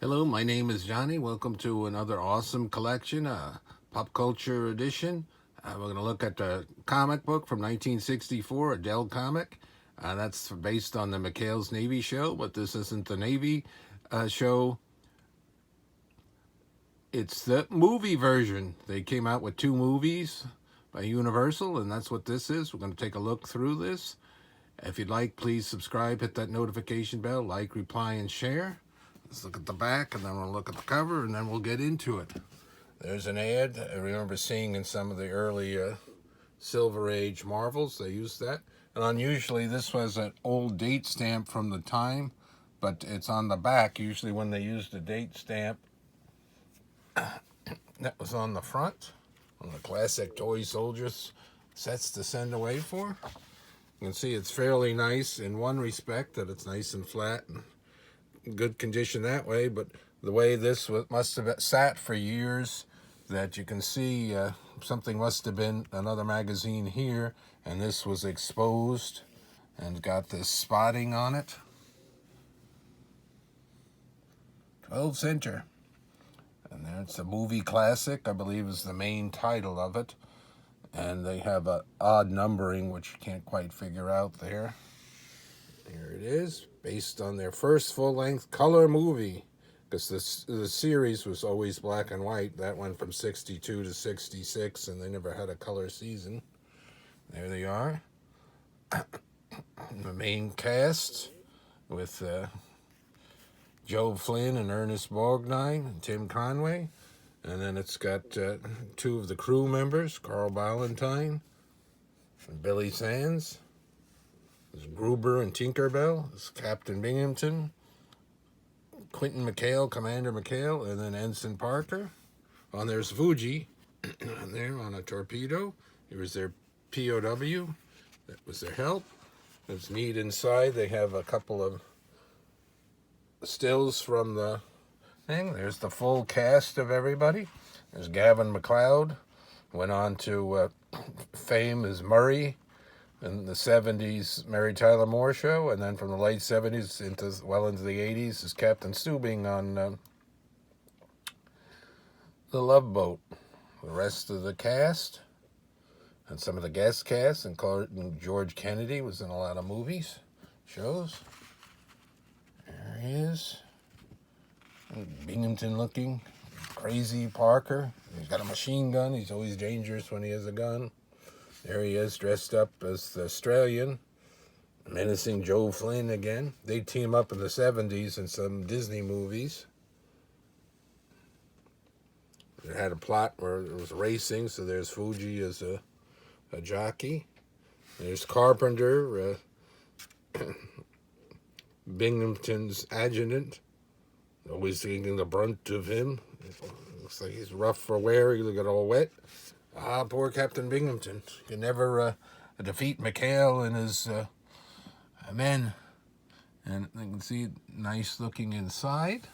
Hello, my name is Johnny. Welcome to another awesome collection, pop culture edition. We're going to look at the comic book from 1964, a Dell comic. That's based on the McHale's Navy show, but this isn't the Navy show. It's the movie version. They came out with 2 movies by Universal, and that's what this is. We're going to take a look through this. If you'd like, please subscribe, hit that notification bell, like, reply, and share. Let's look at the back, and then we'll look at the cover, and then we'll get into it. There's an ad I remember seeing in some of the early Silver Age Marvels. They used that. And unusually, this was an old date stamp from the time, but it's on the back. Usually when they used a date stamp, that was on the front, on the classic toy soldiers sets to send away for. You can see it's fairly nice in one respect, that it's nice and flat and good condition that way, but the way this must have sat for years, that you can see something must have been another magazine here, and this was exposed and got this spotting on it. 12 center. And there's a movie classic, I believe is the main title of it. And they have an odd numbering, which you can't quite figure out there. Here it is, based on their first full-length color movie, because the series was always black and white. That went from 62 to 66, and they never had a color season. There they are. The main cast with Joe Flynn and Ernest Borgnine and Tim Conway. And then it's got 2 of the crew members, Carl Ballantine and Billy Sands. There's Gruber and Tinkerbell. There's Captain Binghamton, Quentin McHale, Commander McHale, and then Ensign Parker. Oh, and there's Fuji on there on a torpedo. Here was their POW. That was their help. It's neat inside. They have a couple of stills from the thing. There's the full cast of everybody. There's Gavin MacLeod. Went on to fame as Murray in the 70s Mary Tyler Moore Show, and then from the late 70s into the 80s is Captain Stubing on The Love Boat. The rest of the cast and some of the guest cast, including George Kennedy, was in a lot of movies, shows. There he is. Binghamton looking, crazy Parker. He's got a machine gun. He's always dangerous when he has a gun. There he is, dressed up as the Australian, menacing Joe Flynn again. They team up in the 70s in some Disney movies. It had a plot where it was racing, so there's Fuji as a jockey. There's Carpenter, Binghamton's adjutant, always taking the brunt of him. Looks like he's rough for wear. He got all wet. Ah, poor Captain Binghamton. You can never defeat McHale and his men. And you can see nice looking inside.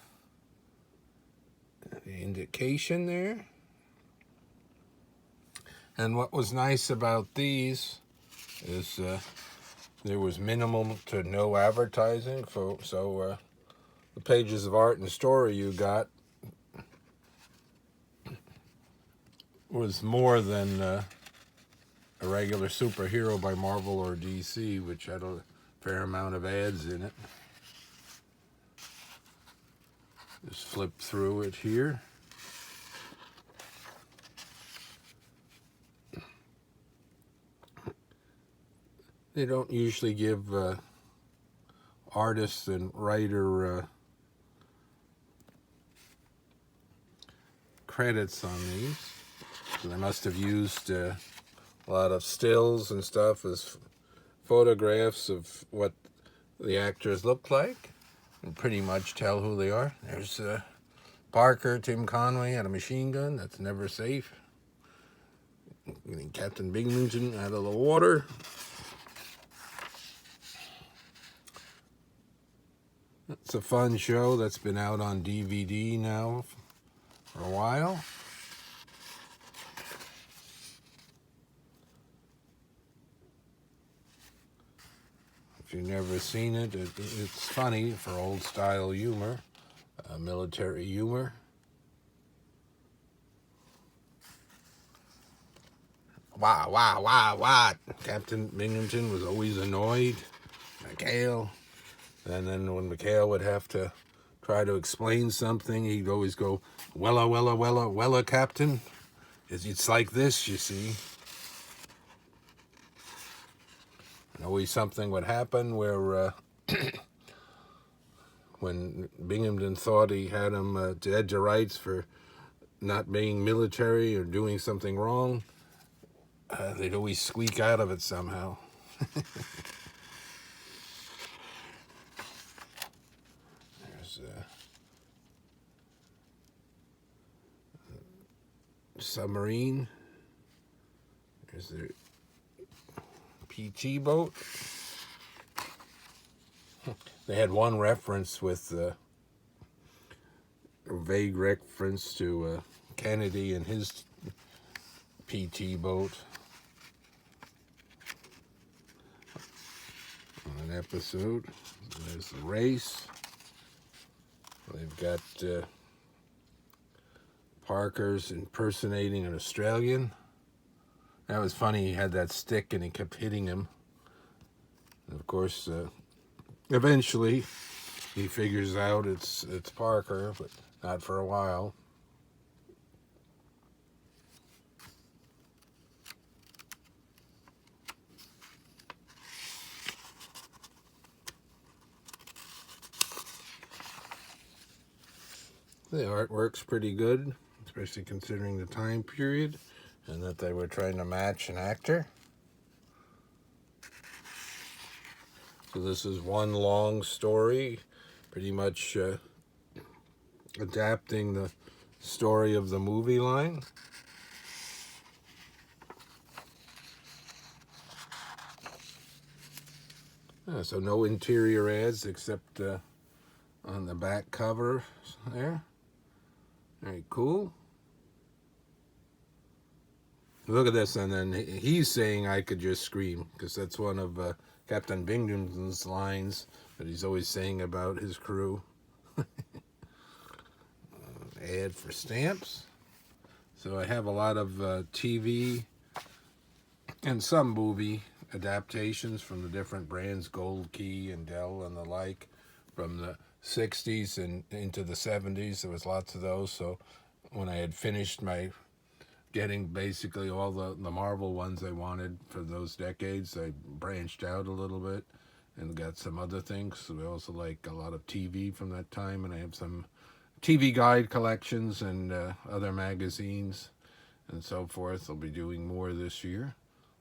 The indication there. And what was nice about these is there was minimal to no advertising. So the pages of art and story you got was more than a regular superhero by Marvel or DC, which had a fair amount of ads in it. Just flip through it here. They don't usually give artists and writer credits on these. So they must have used a lot of stills and stuff as photographs of what the actors look like and pretty much tell who they are. There's Parker, Tim Conway had a machine gun. That's never safe. Getting Captain Binghamton out of the water. It's a fun show that's been out on DVD now for a while. If you've never seen it, it's funny for old style humor. military humor. Wah. Captain Binghamton was always annoyed. McHale. And then when McHale would have to try to explain something, he'd always go, Wella, Captain. It's like this, you see. And always something would happen where when Binghamton thought he had him dead to rights for not being military or doing something wrong, they'd always squeak out of it somehow. There's a submarine. There's the PT boat. They had one reference with a vague reference to Kennedy and his PT boat. On an episode, there's the race. They've got Parker's impersonating an Australian. That was funny. He had that stick and he kept hitting him. And of course, eventually he figures out it's Parker, but not for a while. The artwork's pretty good, especially considering the time period and that they were trying to match an actor. So this is one long story, pretty much adapting the story of the movie line. So no interior ads except on the back cover there. Very cool. Look at this, and then he's saying I could just scream, because that's one of Captain Binghamton's lines that he's always saying about his crew. Ad for stamps. So I have a lot of TV and some movie adaptations from the different brands, Gold Key and Dell and the like, from the 60s and into the 70s. There was lots of those. So when I had finished getting basically all the Marvel ones I wanted for those decades, I branched out a little bit and got some other things. So I also like a lot of TV from that time, and I have some TV guide collections and other magazines and so forth. I'll be doing more this year.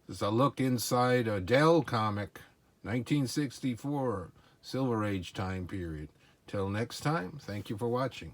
This is a look inside a Dell comic, 1964, Silver Age time period. Till next time, thank you for watching.